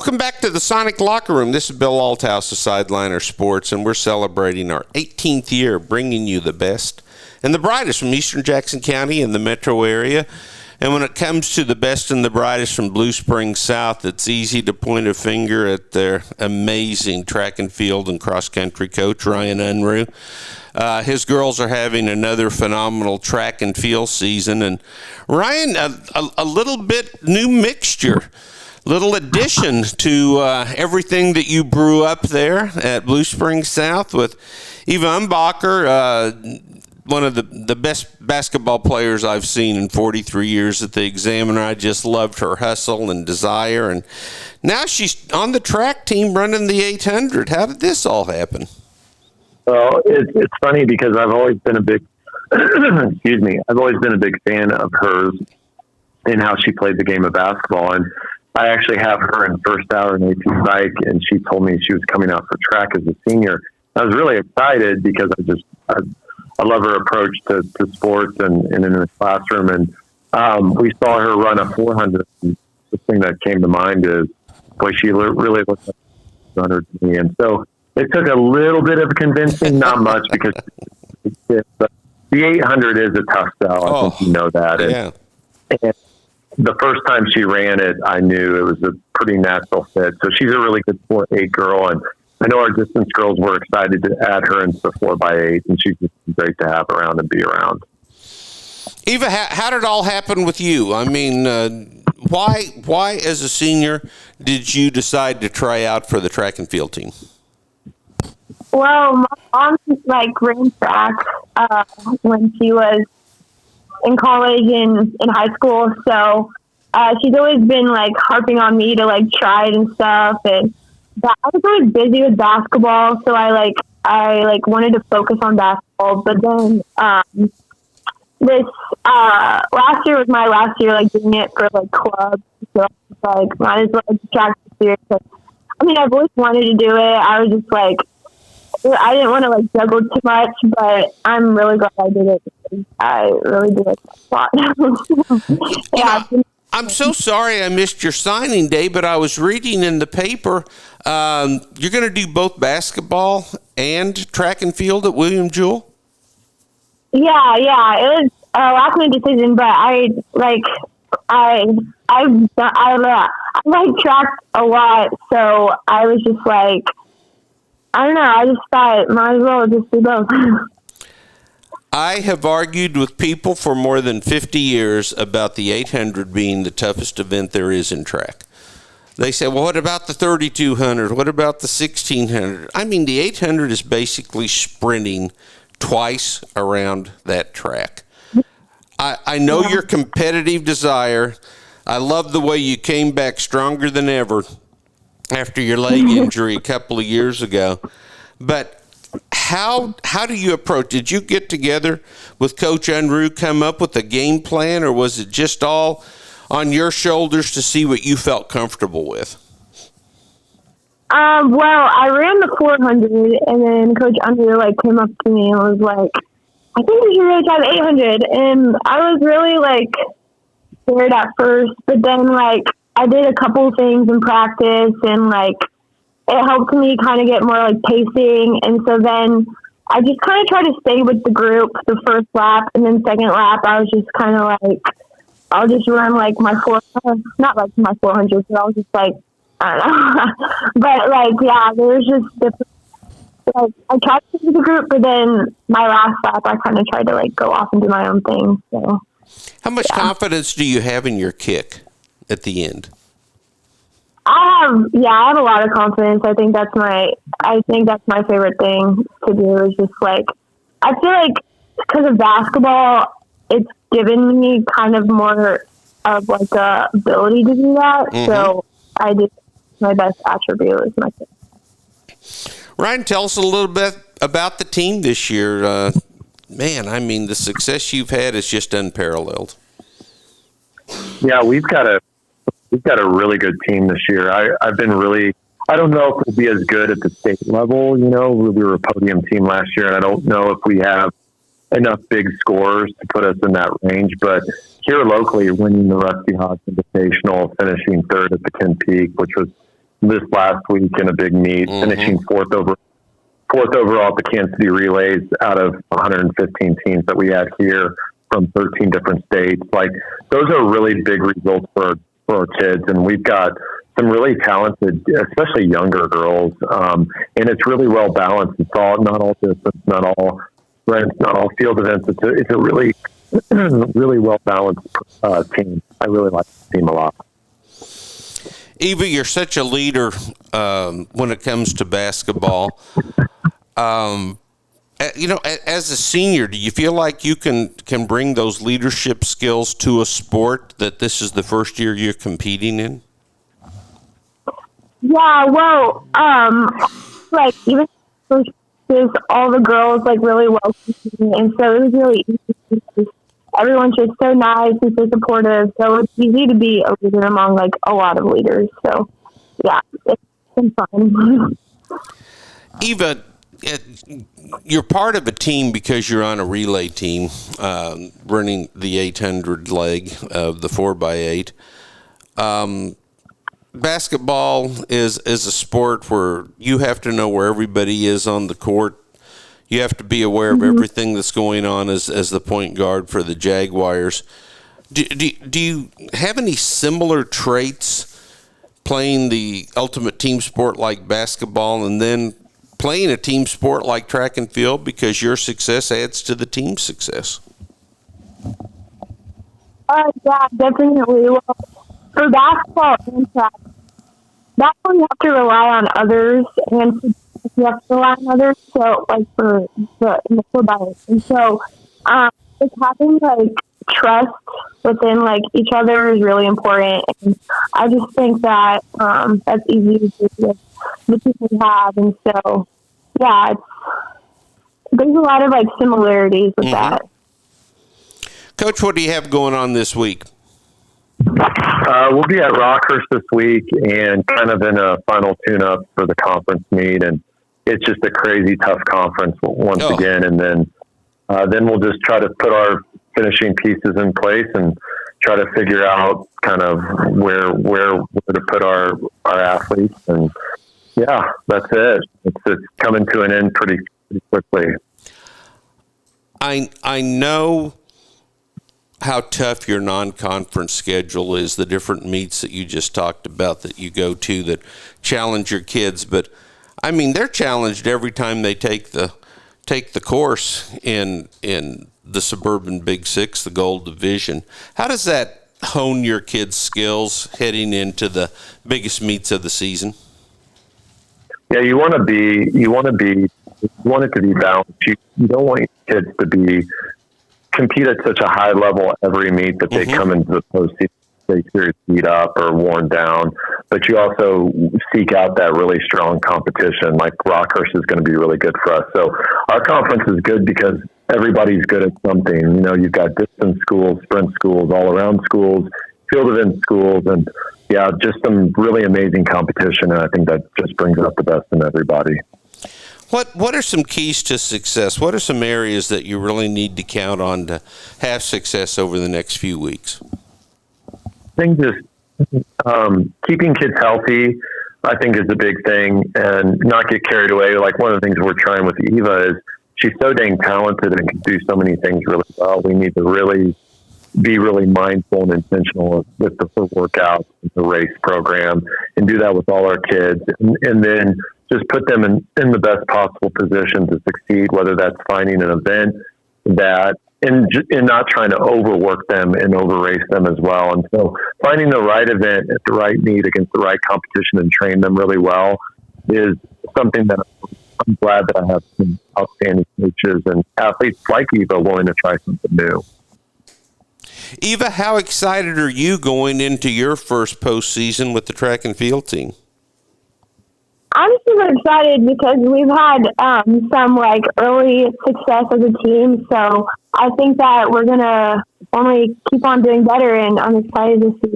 Welcome back to the Sonic Locker Room. This is Bill Althouse of Sideliner Sports, and we're celebrating our 18th year bringing you the best and the brightest from Eastern Jackson County and the metro area. And when it comes to the best and the brightest from Blue Springs South, it's easy to point a finger at their amazing track and field and cross-country coach, Ryan Unruh. His girls are having another phenomenal track and field season. And Ryan, a little bit new mixture. Little addition to everything that you brew up there at Blue Springs South with Eva Umbacher, one of the best basketball players I've seen in 43 years at the Examiner. I just loved her hustle and desire. And now she's on the track team running the 800. How did this all happen? Well, it's funny because I've always been a big, I've always been a big fan of hers and how she played the game of basketball. And I actually have her in first hour in AP Psych, and she told me she was coming out for track as a senior. I was really excited because I love her approach to sports and in the classroom. And we saw her run a 400. And the thing that came to mind is, boy, she really looked like 100 to me. And so it took a little bit of convincing, not much, because but the 800 is a tough sell. I think you know that. And the first time she ran it, I knew it was a pretty natural fit. So she's a really good 4.8 girl, and I know our distance girls were excited to add her into the 4x8, and she's just great to have around and be around. Eva, how did it all happen with you? I mean, why as a senior did you decide to try out for the track and field team? Well, my mom ran track when she was in college and in high school, so she's always been harping on me to try it and stuff. And but I was always busy with basketball, so I wanted to focus on basketball. But then this last year was my last year doing it for clubs, so I was might as well track this year. I mean, I've always wanted to do it. I was just I didn't want to juggle too much, but I'm really glad I did it. I really do like that spot. I'm so sorry I missed your signing day, but I was reading in the paper you're going to do both basketball and track and field at William Jewell? Yeah. It was a last minute decision, but I like track a lot, so I was just I don't know. I just thought might as well just do both. I have argued with people for more than 50 years about the 800 being the toughest event there is in track. They say, well, what about the 3200? What about the 1600? I mean, the 800 is basically sprinting twice around that track. I know your competitive desire. I love the way you came back stronger than ever after your leg injury a couple of years ago. But how do you approach? Did you get together with Coach Unruh, come up with a game plan, or was it just all on your shoulders to see what you felt comfortable with? Well, I ran the 400, and then Coach Unruh came up to me and was like, I think we should really try the 800. And I was really scared at first, but then I did a couple things in practice, and it helped me kind of get more pacing. And so then I just kind of tried to stay with the group the first lap, and then second lap I was just kind of I'll just run my 400, not my 400, but I was just I don't know. But yeah, there was just different. I tried to stay with the group, but then my last lap I kind of tried to go off and do my own thing. So how much confidence do you have in your kick at the end? I have a lot of confidence. I think that's my favorite thing to do is just I feel because of basketball, it's given me kind of more of a ability to do that. Mm-hmm. So I did my best attribute is my kick. Ryan, tell us a little bit about the team this year. Man, I mean, the success you've had is just unparalleled. Yeah, we've got a really good team this year. I've been really, I don't know if we'll be as good at the state level. We were a podium team last year, and I don't know if we have enough big scores to put us in that range. But here locally, winning the Rusty Hodge Invitational, finishing third at the Ken Peak, which was this last week in a big meet, finishing fourth overall at the Kansas City Relays out of 115 teams that we had here from 13 different states. Like, those are really big results for our kids. And we've got some really talented, especially younger girls. And it's really well balanced. It's not all distance, not all sprints, not all field events. It's a really, really well balanced team. I really like the team a lot. Eva, you're such a leader when it comes to basketball. As a senior, do you feel like you can bring those leadership skills to a sport that this is the first year you're competing in? Yeah, well, like, even all the girls, like, really welcomed me, and so it was really easy because everyone's just so nice, super supportive, so it's easy to be a leader among, like, a lot of leaders. So, yeah, it's been fun. Eva, you're part of a team because you're on a relay team running the 800 leg of the 4x8. Basketball is a sport where you have to know where everybody is on the court. You have to be aware of everything that's going on as the point guard for the Jaguars. Do you have any similar traits playing the ultimate team sport like basketball and then playing a team sport like track and field, because your success adds to the team's success? Yeah, definitely. Well, for basketball and track, that's when you have to rely on others, and you have to rely on others. So, like, in the 4x8. And so, it's having, like, trust within, like, each other is really important. And I just think that that's easy to do with the team we have. And so, yeah, there's a lot of, like, similarities with that. Coach, what do you have going on this week? We'll be at Rockhurst this week and kind of in a final tune-up for the conference meet. And it's just a crazy tough conference once again. And then we'll just try to put our finishing pieces in place and try to figure out kind of where to put our athletes. And yeah, that's it. It's coming to an end pretty quickly. I know how tough your non-conference schedule is, the different meets that you just talked about that you go to that challenge your kids, but I mean, they're challenged every time they take the course in the Suburban Big Six, the Gold Division. How does that hone your kids' skills heading into the biggest meets of the season? Yeah, you want it to be balanced. You don't want your kids to compete at such a high level every meet that they come into the postseason, they series beat up or worn down. But you also seek out that really strong competition. Like Rockhurst is going to be really good for us. So our conference is good because everybody's good at something. You know, you've got distance schools, sprint schools, all around schools, field event schools, and yeah, just some really amazing competition. And I think that just brings out the best in everybody. What are some keys to success? What are some areas that you really need to count on to have success over the next few weeks? I think just keeping kids healthy, I think, is a big thing, and not get carried away. Like, one of the things we're trying with Eva is she's so dang talented and can do so many things really well. We need to really be really mindful and intentional with the workout, the race program, and do that with all our kids. And then just put them in the best possible position to succeed, whether that's finding an event that, and not trying to overwork them and over race them as well. And so finding the right event at the right meet against the right competition and train them really well is something that I'm glad that I have some outstanding coaches and athletes like Eva willing to try something new. Eva, how excited are you going into your first postseason with the track and field team? I'm super excited because we've had some like early success as a team. So I think that we're going to only keep on doing better, and I'm excited to see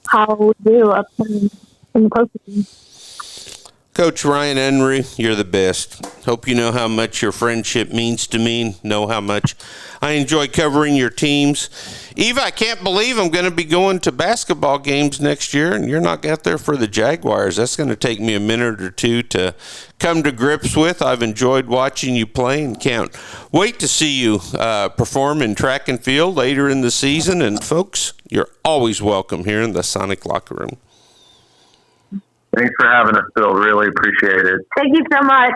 how we do up in the postseason. Coach Ryan Henry, you're the best. Hope you know how much your friendship means to me, know how much I enjoy covering your teams. Eva, I can't believe I'm going to be going to basketball games next year, and you're not out there for the Jaguars. That's going to take me a minute or two to come to grips with. I've enjoyed watching you play and can't wait to see you perform in track and field later in the season. And, folks, you're always welcome here in the Sonic Locker Room. Thanks for having us, Bill. Really appreciate it. Thank you so much.